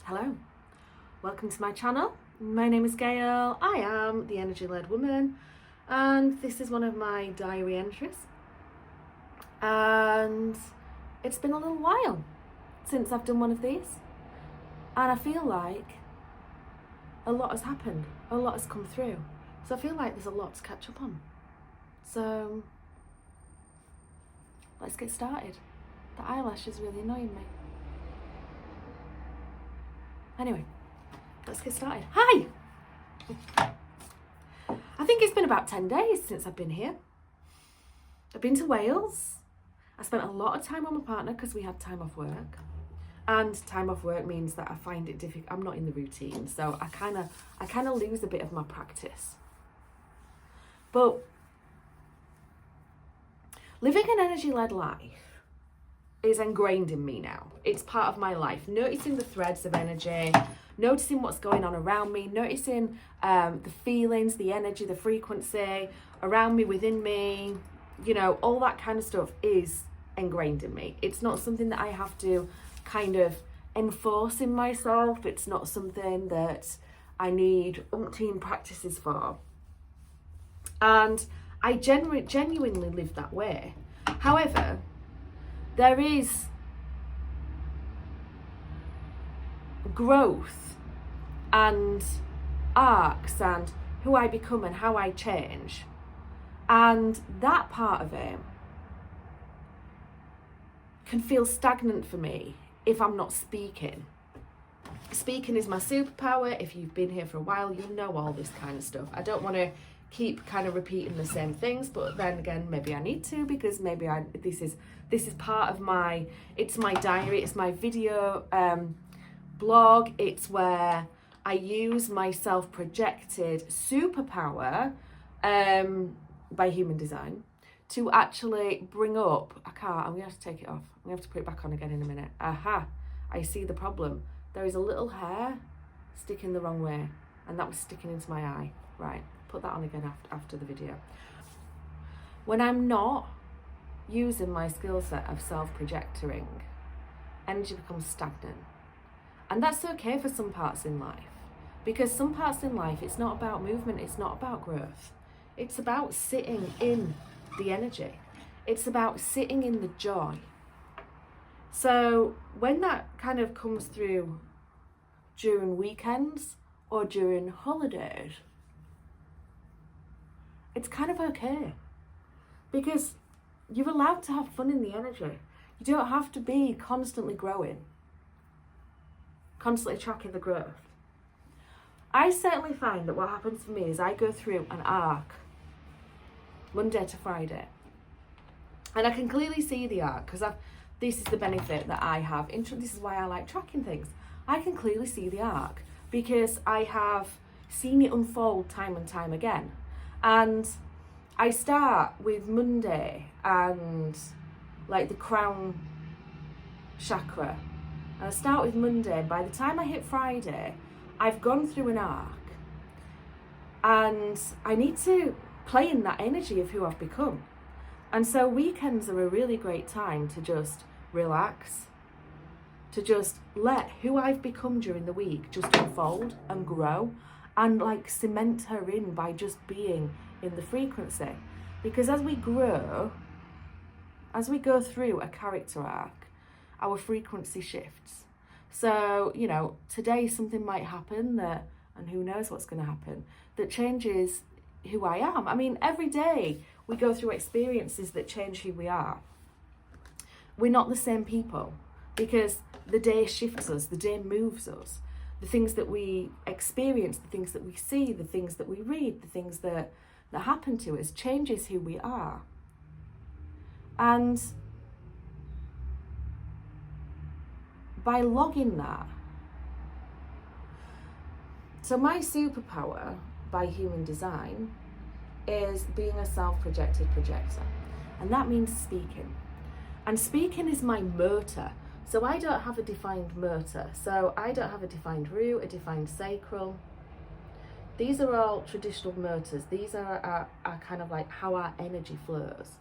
Hello, welcome to my channel. My name is Gail, I am the energy-led woman, and this is one of my diary entries. And it's been a little while since I've done one of these, and I feel like a lot has happened, a lot has come through. So I feel like there's a lot to catch up on. So let's get started. The eyelash is really annoying me. Anyway, let's get started. Hi! I think it's been about 10 days since I've been here. I've been to Wales. I spent a lot of time with my partner because we had time off work. And time off work means that I find it difficult. I'm not in the routine, so I kind of lose a bit of my practice. But living an energy-led life is ingrained in me now. It's part of my life. Noticing the threads of energy, noticing what's going on around me, noticing the feelings, the energy, the frequency around me, within me, you know, all that kind of stuff is ingrained in me. It's not something that I have to kind of enforce in myself. It's not something that I need umpteen practices for. And I genuinely live that way. However, there is growth and arcs and who I become and how I change. And that part of it can feel stagnant for me if I'm not speaking. Speaking is my superpower. If you've been here for a while, you'll know all this kind of stuff. I don't want to keep kind of repeating the same things, but then again, maybe I need to, because maybe this is part of it's my diary, it's my video blog. It's where I use my self-projected superpower by human design to actually bring up, I'm gonna have to take it off. I'm gonna have to put it back on again in a minute. Aha, I see the problem. There is a little hair sticking the wrong way, and that was sticking into my eye. Right, put that on again after the video. When I'm not using my skill set of self-projecting, energy becomes stagnant. And that's okay for some parts in life, because some parts in life, it's not about movement, it's not about growth. It's about sitting in the energy. It's about sitting in the joy. So when that kind of comes through during weekends or during holidays, it's kind of okay, because you're allowed to have fun in the energy. You don't have to be constantly growing, constantly tracking the growth. I certainly find that what happens for me is I go through an arc Monday to Friday, and I can clearly see the arc, because this is the benefit that I have. This is why I like tracking things. I can clearly see the arc because I have seen it unfold time and time again. And I start with Monday and like the crown chakra. And I start with Monday, and by the time I hit Friday, I've gone through an arc. And I need to play in that energy of who I've become. And so weekends are a really great time to just relax, to just let who I've become during the week just unfold and grow, and like cement her in by just being in the frequency. Because as we grow, as we go through a character arc, our frequency shifts. So, you know, today something might happen that, and who knows what's going to happen, that changes who I am. I mean, every day we go through experiences that change who we are. We're not the same people, because the day shifts us, the day moves us. The things that we experience, the things that we see, the things that we read, the things that happen to us changes who we are. And by logging that, so my superpower by human design is being a self-projected projector, and that means speaking. And speaking is my motor. So I don't have a defined motor. So I don't have a defined root, a defined sacral. These are all traditional motors. These are kind of like how our energy flows.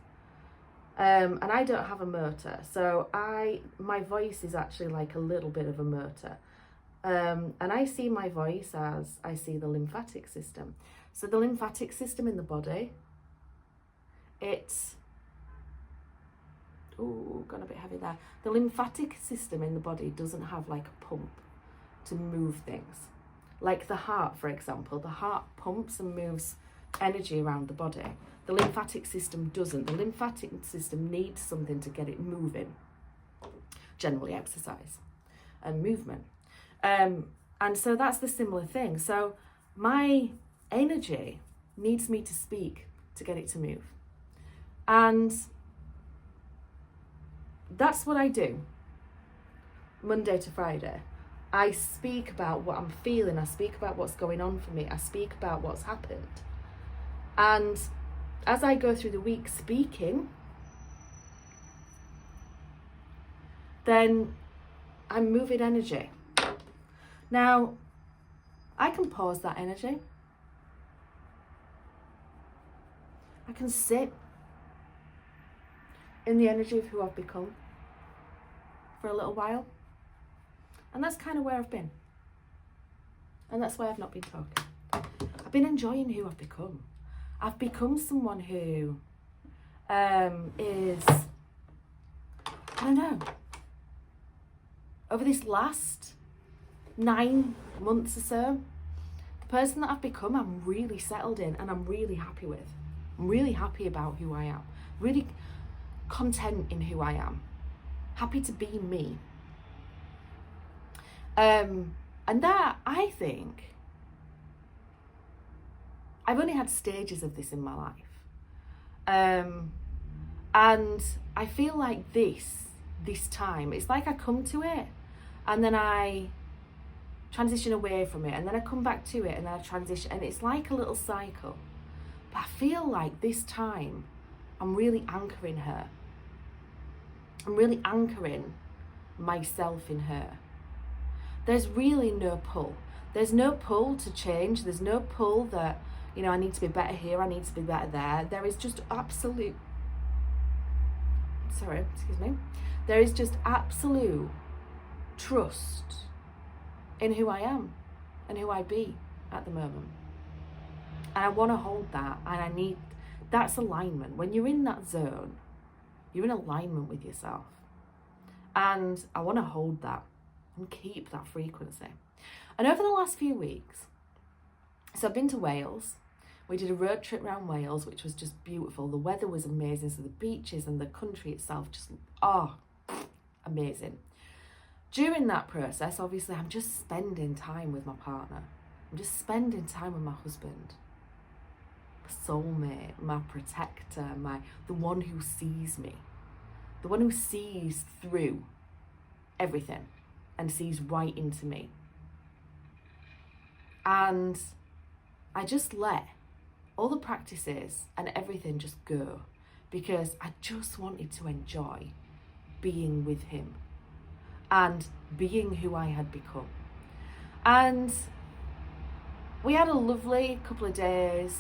And I don't have a motor, so my voice is actually like a little bit of a motor. And I see my voice as I see the lymphatic system. So the lymphatic system in the body, it's, oh, gone a bit heavy there. The lymphatic system in the body doesn't have like a pump to move things. Like the heart, for example, the heart pumps and moves energy around the body. The lymphatic system doesn't. The lymphatic system needs something to get it moving. Generally exercise and movement. And so that's the similar thing. So my energy needs me to speak to get it to move. And that's what I do Monday to Friday. I speak about what I'm feeling. I speak about what's going on for me. I speak about what's happened. And as I go through the week speaking, then I'm moving energy. Now, I can pause that energy. I can sit in the energy of who I've become for a little while. And that's kind of where I've been. And that's why I've not been talking. I've been enjoying who I've become. I've become someone who is, I don't know, over this last 9 months or so, the person that I've become, I'm really settled in and I'm really happy with. I'm really happy about who I am. Really content in who I am. Happy to be me. And that, I think, I've only had stages of this in my life. And I feel like this time, it's like I come to it and then I transition away from it and then I come back to it and then I transition, and it's like a little cycle. But I feel like this time I'm really anchoring her. I'm really anchoring myself in her. There's really no pull. There's no pull to change. There's no pull that, you know, I need to be better here, I need to be better there. There is just absolute, there is just absolute trust in who I am and who I be at the moment. And I want to hold that, and that's alignment. When you're in that zone, you're in alignment with yourself. And I want to hold that and keep that frequency. And over the last few weeks, so I've been to Wales. We did a road trip around Wales, which was just beautiful. The weather was amazing. So the beaches and the country itself just, amazing. During that process, obviously, I'm just spending time with my partner. I'm just spending time with my husband. My soulmate, my protector, the one who sees me. The one who sees through everything and sees right into me. And I just let all the practices and everything just go, because I just wanted to enjoy being with him and being who I had become. And we had a lovely couple of days.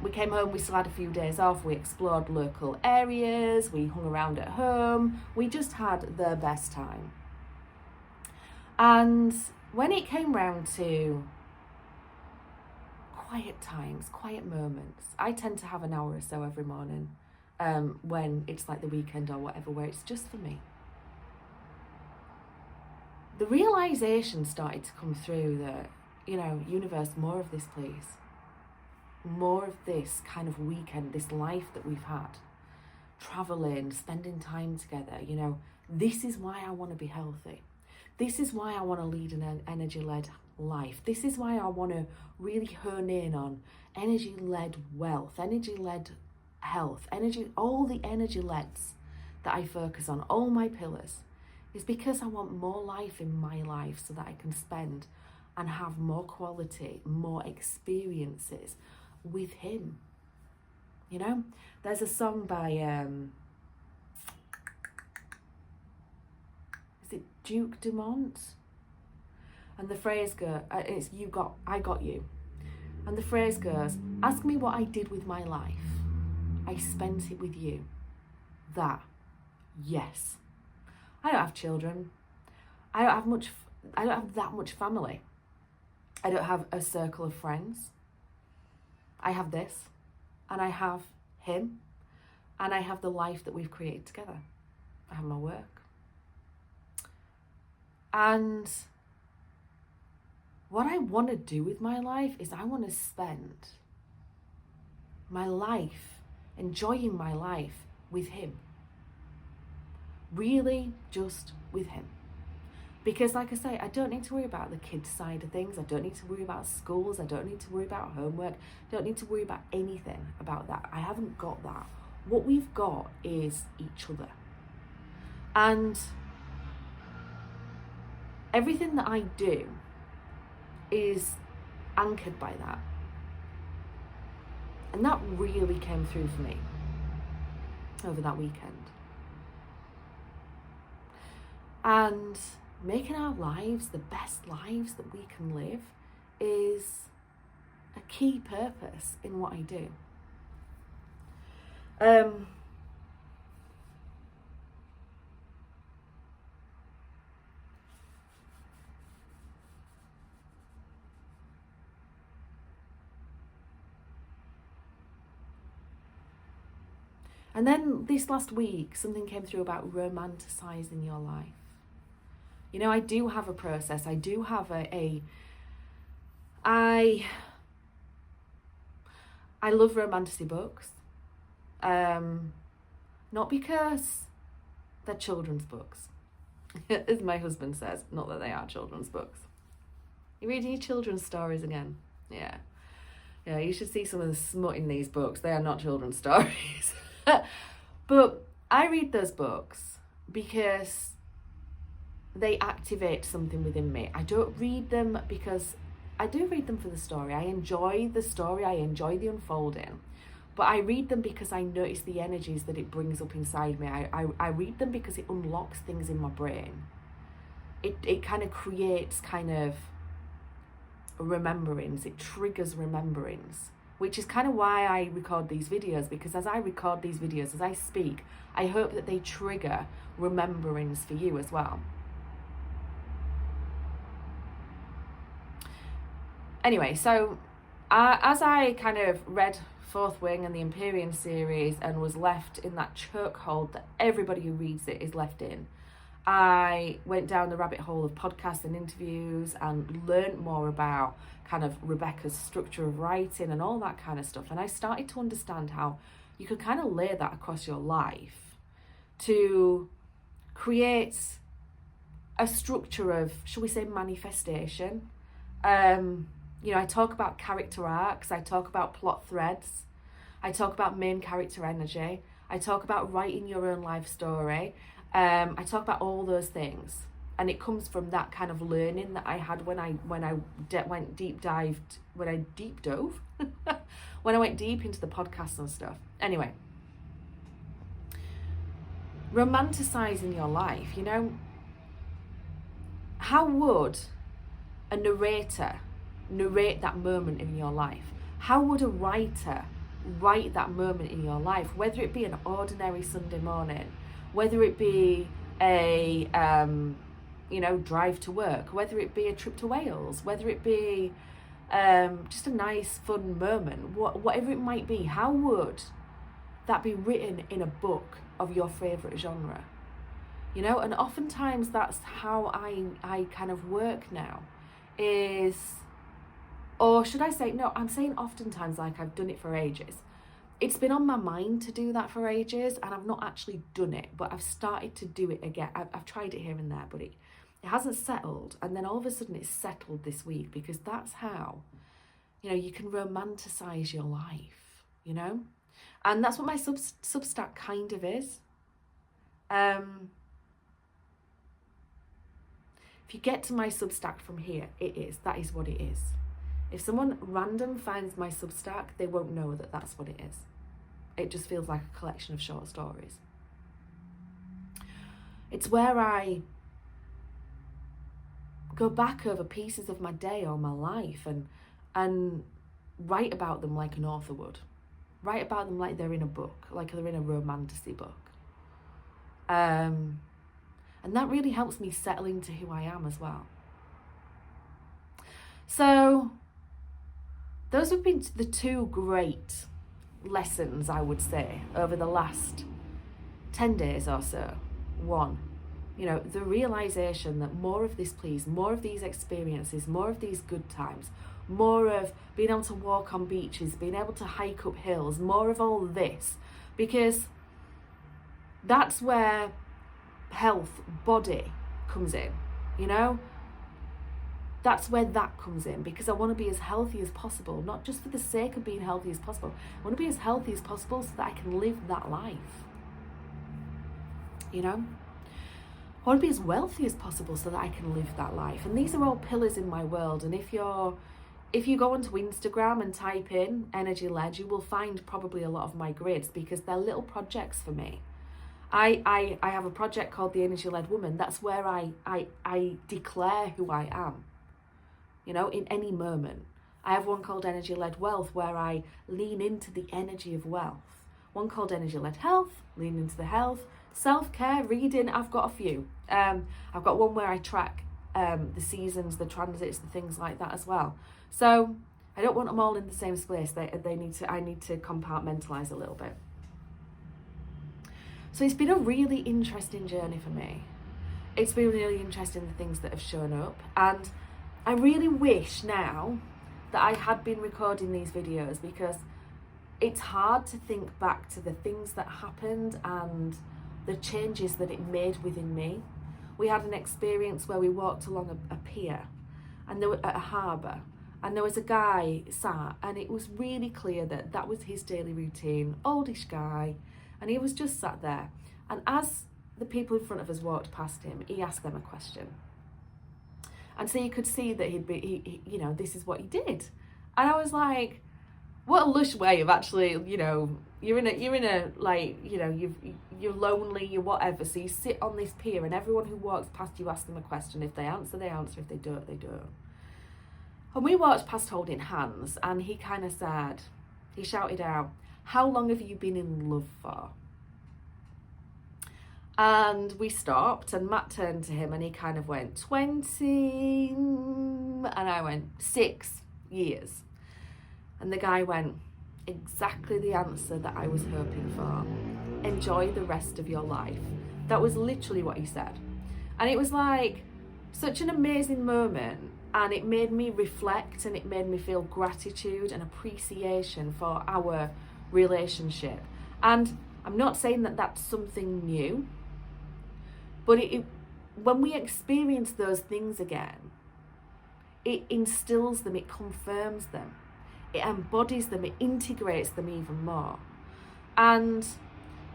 We came home, we still had a few days off, we explored local areas, we hung around at home, we just had the best time. And when it came round to quiet times, quiet moments, I tend to have an hour or so every morning when it's like the weekend or whatever, where it's just for me. The realisation started to come through that, you know, universe, more of this, please. More of this kind of weekend, this life that we've had, traveling, spending time together. You know, this is why I want to be healthy. This is why I want to lead an energy-led life. This is why I want to really hone in on energy-led wealth, energy-led health, all the energy-leds that I focus on, all my pillars, is because I want more life in my life so that I can spend and have more quality, more experiences with him. You know, there's a song by is it Duke Dumont? And the phrase goes, it's I got you. And the phrase goes, ask me what I did with my life. I spent it with you. That, yes. I don't have children. I don't have much that much family. I don't have a circle of friends. I have this, and I have him, and I have the life that we've created together. I have my work. And what I want to do with my life is I want to spend my life, enjoying my life with him. Really just with him. Because like I say, I don't need to worry about the kids' side of things. I don't need to worry about schools. I don't need to worry about homework. I don't need to worry about anything about that. I haven't got that. What we've got is each other. And everything that I do is anchored by that. And that really came through for me over that weekend. And making our lives the best lives that we can live is a key purpose in what I do. And then this last week, something came through about romanticizing your life. You know, I do have a process. I do have I love romantasy books. Not because they're children's books, as my husband says, not that they are children's books. You're reading your children's stories again. Yeah, you should see some of the smut in these books. They are not children's stories. But I read those books because they activate something within me. I don't read them because I do read them for the story. I enjoy the story. I enjoy the unfolding. But I read them because I notice the energies that it brings up inside me. I read them because it unlocks things in my brain. It kind of creates kind of remembrance. It triggers remembrance, which is kind of why I record these videos, because as I record these videos, as I speak, I hope that they trigger remembrance for you as well. Anyway, so as I kind of read Fourth Wing and the Empyrean series and was left in that chokehold that everybody who reads it is left in, I went down the rabbit hole of podcasts and interviews and learned more about kind of Rebecca's structure of writing and all that kind of stuff. And I started to understand how you could kind of lay that across your life to create a structure of, shall we say, manifestation. You know, I talk about character arcs, I talk about plot threads, I talk about main character energy, I talk about writing your own life story, I talk about all those things. And it comes from that kind of learning that I had when I went deep into the podcast and stuff. Anyway, romanticizing your life, you know, how would a narrator narrate that moment in your life? How would a writer write that moment in your life, whether it be an ordinary Sunday morning, whether it be a drive to work, whether it be a trip to Wales, whether it be just a nice fun moment, whatever it might be? How would that be written in a book of your favorite genre? You know, and oftentimes that's how I kind of work now, is, or should I say, no, I'm saying oftentimes, like I've done it for ages. It's been on my mind to do that for ages, and I've not actually done it, but I've started to do it again. I've tried it here and there, but it hasn't settled. And then all of a sudden it's settled this week, because that's how, you know, you can romanticize your life, you know? And that's what my Substack kind of is. If you get to my Substack from here, that is what it is. If someone random finds my Substack, they won't know that that's what it is. It just feels like a collection of short stories. It's where I go back over pieces of my day or my life and write about them like an author would. Write about them like they're in a book, like they're in a romantasy book. And that really helps me settle into who I am as well. So those have been the two great lessons, I would say, over the last 10 days or so. One, the realization that more of this, please, more of these experiences, more of these good times, more of being able to walk on beaches, being able to hike up hills, more of all this, because that's where health, body comes in, That's where that comes in, because I want to be as healthy as possible, not just for the sake of being healthy as possible. I want to be as healthy as possible so that I can live that life, I want to be as wealthy as possible so that I can live that life. And these are all pillars in my world. And if you go onto Instagram and type in energy led, you will find probably a lot of my grids, because they're little projects for me. I have a project called the Energy Led Woman. That's where I declare who I am, in any moment. I have one called Energy Led Wealth, where I lean into the energy of wealth. One called Energy Led Health, lean into the health. Self-care, reading, I've got a few. I've got one where I track the seasons, the transits, the things like that as well. So I don't want them all in the same space. I need to compartmentalize a little bit. So it's been a really interesting journey for me. It's been really interesting, the things that have shown up. And I really wish now that I had been recording these videos, because it's hard to think back to the things that happened and the changes that it made within me. We had an experience where we walked along a pier, and there were at a harbour, and there was a guy sat, and it was really clear that was his daily routine, oldish guy, and he was just sat there. And as the people in front of us walked past him, he asked them a question. And so you could see that this is what he did. And I was like, what a lush way of actually, you're lonely, you're whatever. So you sit on this pier, and everyone who walks past you asks them a question. If they answer, they answer. If they don't, they don't. And we walked past holding hands, and he kind of said, he shouted out, "How long have you been in love for?" And we stopped, and Matt turned to him, and he kind of went, 20, and I went, 6 years. And the guy went, exactly the answer that I was hoping for. Enjoy the rest of your life. That was literally what he said. And it was like such an amazing moment, and it made me reflect, and it made me feel gratitude and appreciation for our relationship. And I'm not saying that that's something new, but when we experience those things again, it instills them, it confirms them, it embodies them, it integrates them even more. And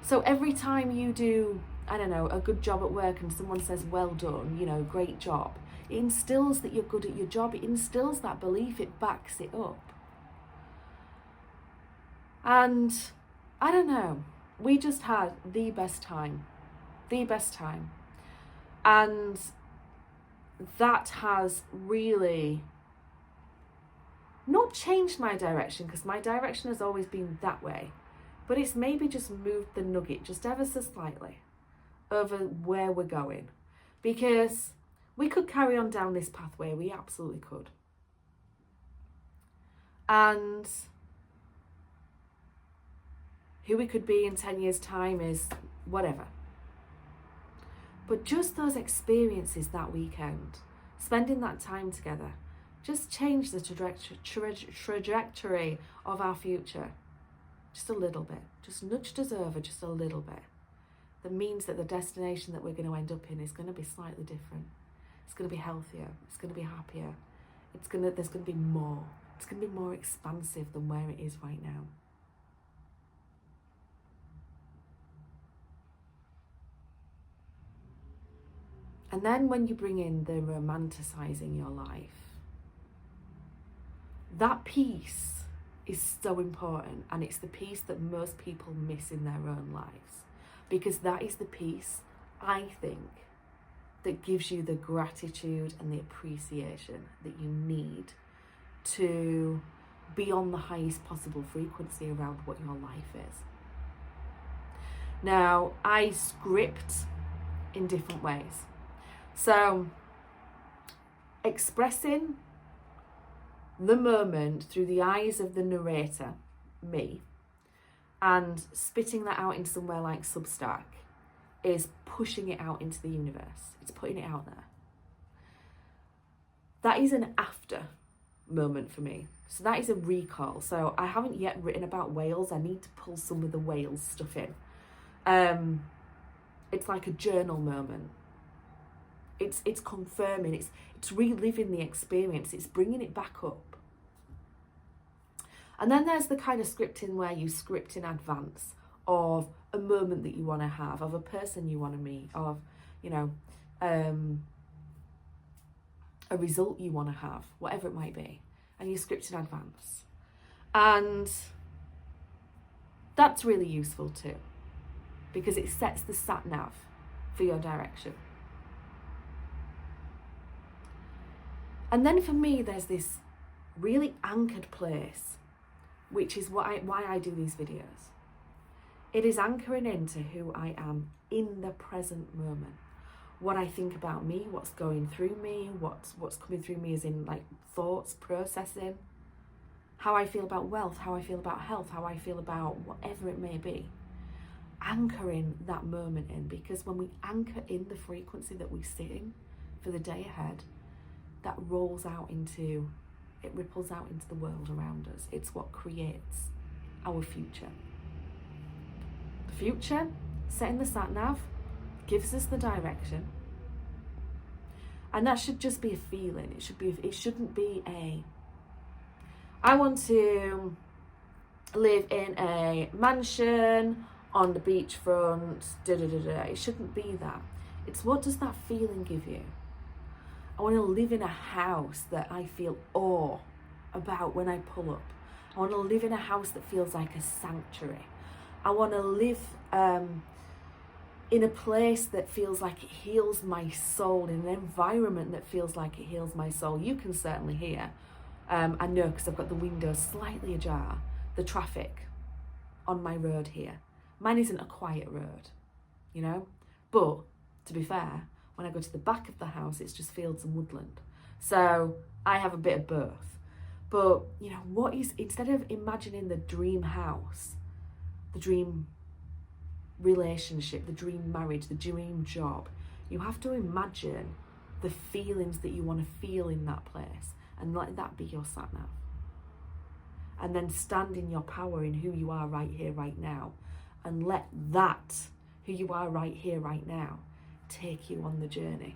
so every time you do, a good job at work, and someone says, well done, great job, it instills that you're good at your job, it instills that belief, it backs it up. And we just had the best time. And that has really not changed my direction, because my direction has always been that way, but it's maybe just moved the nugget just ever so slightly over where we're going, because we could carry on down this pathway, we absolutely could. And who we could be in 10 years' time is whatever. But just those experiences that weekend, spending that time together, just changed the trajectory of our future just a little bit, just nudged us over just a little bit. That means that the destination that we're going to end up in is going to be slightly different. It's going to be healthier, it's going to be happier, there's going to be more. It's going to be more expansive than where it is right now. And then when you bring in the romanticizing your life, that piece is so important, and it's the piece that most people miss in their own lives, because that is the piece, I think, that gives you the gratitude and the appreciation that you need to be on the highest possible frequency around what your life is. Now, I script in different ways. So, expressing the moment through the eyes of the narrator, me, and spitting that out in somewhere like Substack is pushing it out into the universe. It's putting it out there. That is an after moment for me. So that is a recall. So I haven't yet written about whales. I need to pull some of the whales stuff in. It's like a journal moment. It's confirming, it's reliving the experience, it's bringing it back up. And then there's the kind of scripting where you script in advance of a moment that you want to have, of a person you want to meet, of, you know, a result you want to have, whatever it might be. And you script in advance. And that's really useful too, because it sets the sat-nav for your direction. And then for me, there's this really anchored place, which is why I do these videos. It is anchoring into who I am in the present moment. What I think about me, what's going through me, what's coming through me as in like thoughts, processing, how I feel about wealth, how I feel about health, how I feel about whatever it may be. Anchoring that moment in, because when we anchor in the frequency that we sit in for the day ahead, that ripples out into the world around us. It's what creates our future. The future, setting the sat-nav, gives us the direction. And that should just be a feeling. It shouldn't be I want to live in a mansion on the beachfront, It shouldn't be that. It's what does that feeling give you? I want to live in a house that I feel awe about when I pull up. I want to live in a house that feels like a sanctuary. I want to live in a place that feels like it heals my soul, in an environment that feels like it heals my soul. You can certainly hear, I know because I've got the windows slightly ajar, the traffic on my road here. Mine isn't a quiet road, you know, but to be fair, when I go to the back of the house, it's just fields and woodland. So I have a bit of both. But, you know, instead of imagining the dream house, the dream relationship, the dream marriage, the dream job, you have to imagine the feelings that you want to feel in that place and let that be your sat-nav. And then stand in your power in who you are right here, right now, and let that, who you are right here, right now, take you on the journey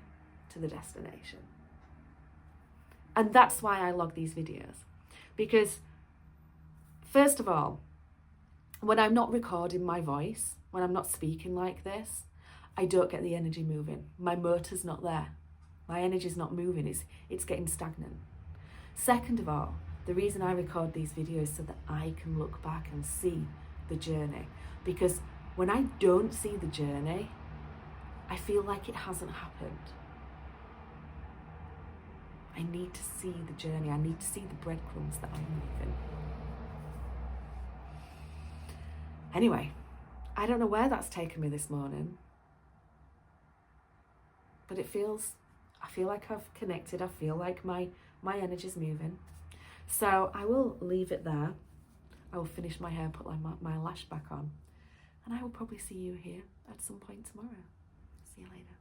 to the destination. And that's why I log these videos. Because, first of all, when I'm not recording my voice, when I'm not speaking like this, I don't get the energy moving. My motor's not there. My energy's not moving. It's getting stagnant. Second of all, the reason I record these videos is so that I can look back and see the journey. Because when I don't see the journey, I feel like it hasn't happened. I need to see the journey. I need to see the breadcrumbs that I'm moving. Anyway, I don't know where that's taken me this morning, but I feel like I've connected. I feel like my energy's moving. So I will leave it there. I will finish my hair, put my lash back on, and I will probably see you here at some point tomorrow. See you later.